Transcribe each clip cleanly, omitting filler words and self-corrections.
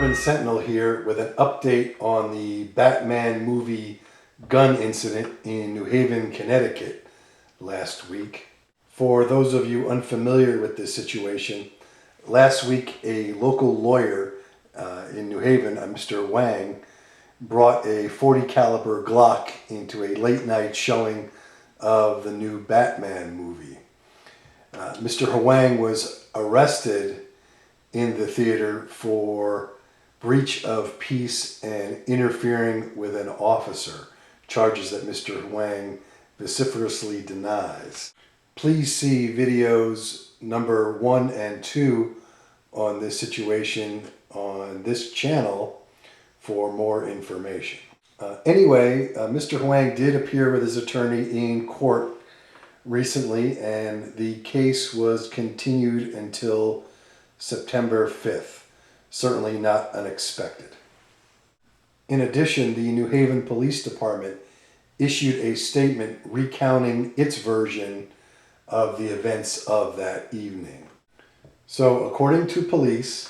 Suburban Sentinel here with an update on the Batman movie gun incident in New Haven, Connecticut last week. For those of you unfamiliar with this situation, last week a local lawyer in New Haven, Mr. Wang, brought a .40 caliber Glock into a late night showing of the new Batman movie. Mr. Huang was arrested in the theater for breach of peace and interfering with an officer, charges that Mr. Huang vociferously denies. Please see videos number 1 and 2 on this situation on this channel for more information. Mr. Huang did appear with his attorney in court recently, and the case was continued until September 5th. Certainly not unexpected. In addition, the New Haven Police Department issued a statement recounting its version of the events of that evening. So, according to police,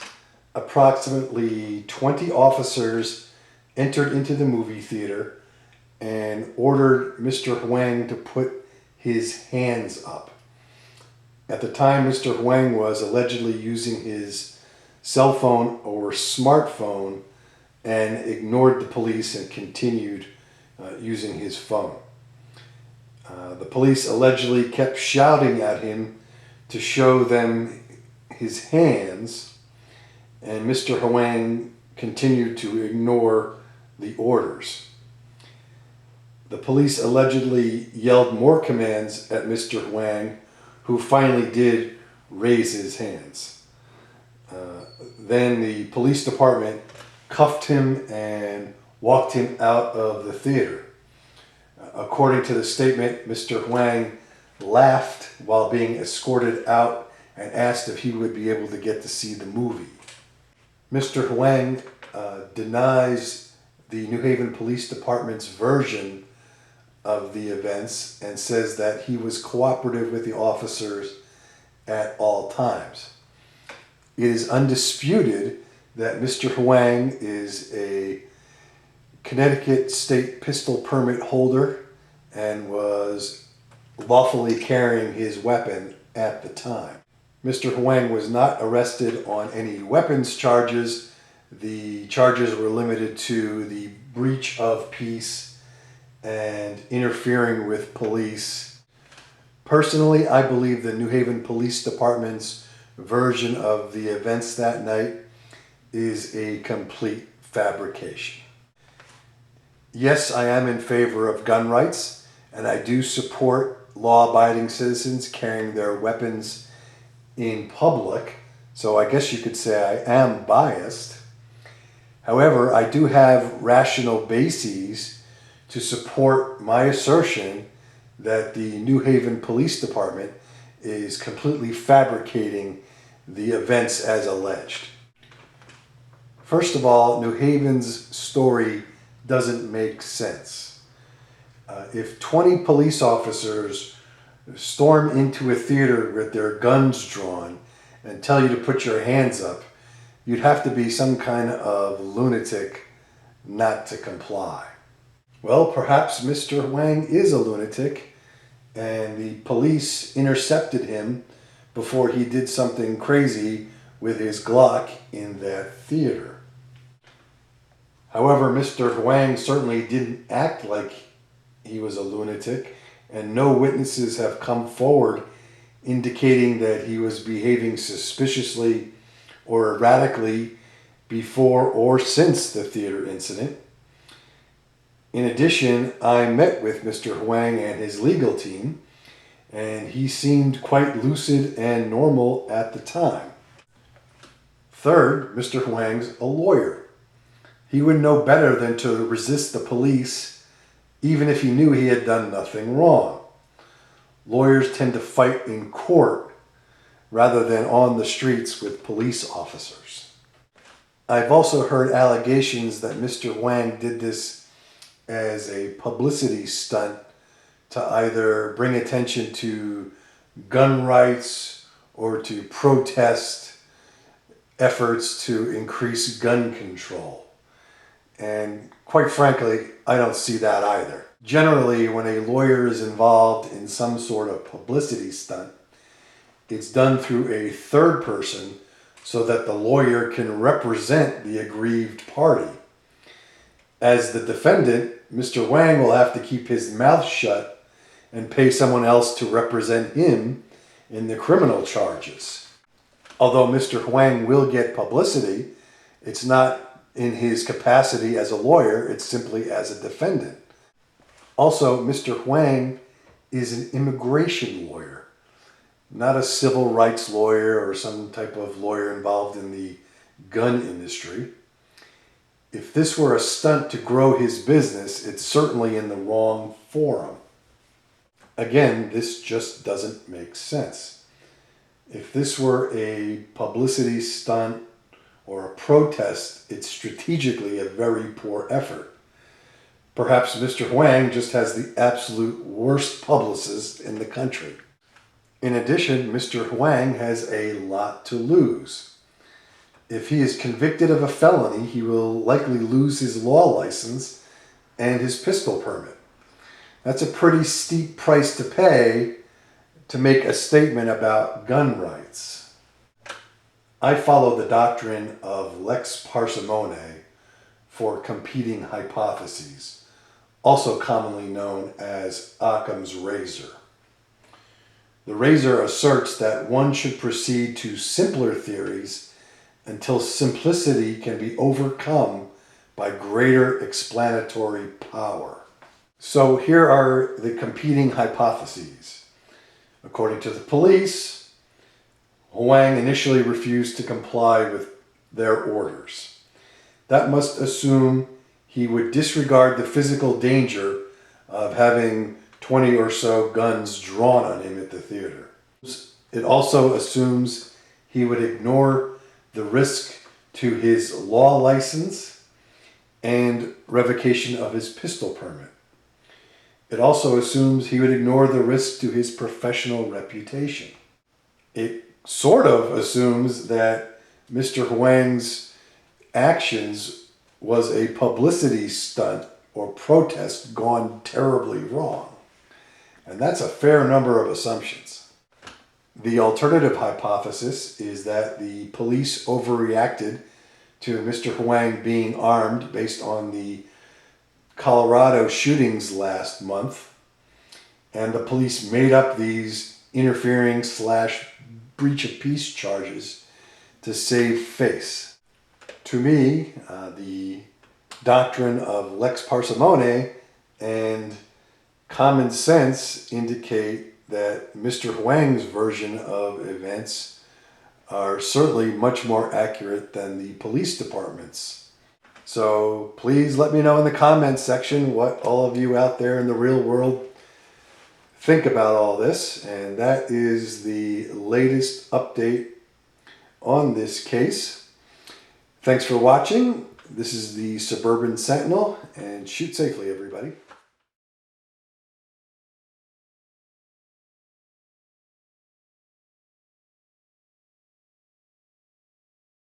approximately 20 officers entered into the movie theater and ordered Mr. Huang to put his hands up. At the time, Mr. Huang was allegedly using his cell phone or smartphone and ignored the police and continued using his phone. The police allegedly kept shouting at him to show them his hands, and Mr. Huang continued to ignore the orders. The police allegedly yelled more commands at Mr. Huang, who finally did raise his hands. Then the police department cuffed him and walked him out of the theater. According to the statement, Mr. Huang laughed while being escorted out and asked if he would be able to get to see the movie. Mr. Huang denies the New Haven Police Department's version of the events and says that he was cooperative with the officers at all times. It is undisputed that Mr. Huang is a Connecticut state pistol permit holder and was lawfully carrying his weapon at the time. Mr. Huang was not arrested on any weapons charges. The charges were limited to the breach of peace and interfering with police. Personally, I believe the New Haven Police Department's version of the events that night is a complete fabrication. Yes, I am in favor of gun rights, and I do support law-abiding citizens carrying their weapons in public, so I guess you could say I am biased. However, I do have rational bases to support my assertion that the New Haven Police Department is completely fabricating the events as alleged. First of all, New Haven's story doesn't make sense. If 20 police officers storm into a theater with their guns drawn and tell you to put your hands up, you'd have to be some kind of lunatic not to comply. Well, perhaps Mr. Huang is a lunatic, and the police intercepted him before he did something crazy with his Glock in that theater. However, Mr. Huang certainly didn't act like he was a lunatic, and no witnesses have come forward indicating that he was behaving suspiciously or erratically before or since the theater incident. In addition, I met with Mr. Huang and his legal team, and he seemed quite lucid and normal at the time. Third, Mr. Huang's a lawyer. He would know better than to resist the police, even if he knew he had done nothing wrong. Lawyers tend to fight in court rather than on the streets with police officers. I've also heard allegations that Mr. Huang did this as a publicity stunt to either bring attention to gun rights or to protest efforts to increase gun control. And quite frankly, I don't see that either. Generally, when a lawyer is involved in some sort of publicity stunt, it's done through a third person so that the lawyer can represent the aggrieved party. As the defendant, Mr. Wang will have to keep his mouth shut and pay someone else to represent him in the criminal charges. Although Mr. Huang will get publicity, it's not in his capacity as a lawyer, it's simply as a defendant. Also, Mr. Huang is an immigration lawyer, not a civil rights lawyer or some type of lawyer involved in the gun industry. If this were a stunt to grow his business, it's certainly in the wrong forum. Again, this just doesn't make sense. If this were a publicity stunt or a protest, it's strategically a very poor effort. Perhaps Mr. Huang just has the absolute worst publicist in the country. In addition, Mr. Huang has a lot to lose. If he is convicted of a felony, he will likely lose his law license and his pistol permit. That's a pretty steep price to pay to make a statement about gun rights. I follow the doctrine of lex parsimony for competing hypotheses, also commonly known as Occam's razor. The razor asserts that one should proceed to simpler theories until simplicity can be overcome by greater explanatory power. So here are the competing hypotheses. According to the police, Huang initially refused to comply with their orders. That must assume he would disregard the physical danger of having 20 or so guns drawn on him at the theater. It also assumes he would ignore the risk to his law license and revocation of his pistol permit. It also assumes he would ignore the risk to his professional reputation. It sort of assumes that Mr. Huang's actions was a publicity stunt or protest gone terribly wrong. And that's a fair number of assumptions. The alternative hypothesis is that the police overreacted to Mr. Huang being armed based on the Colorado shootings last month, and the police made up these interfering / breach of peace charges to save face. To me, the doctrine of lex parsimony and common sense indicate that Mr. Huang's version of events are certainly much more accurate than the police department's. So please let me know in the comments section what all of you out there in the real world think about all this. And that is the latest update on this case. Thanks for watching. This is the Suburban Sentinel, and shoot safely, everybody.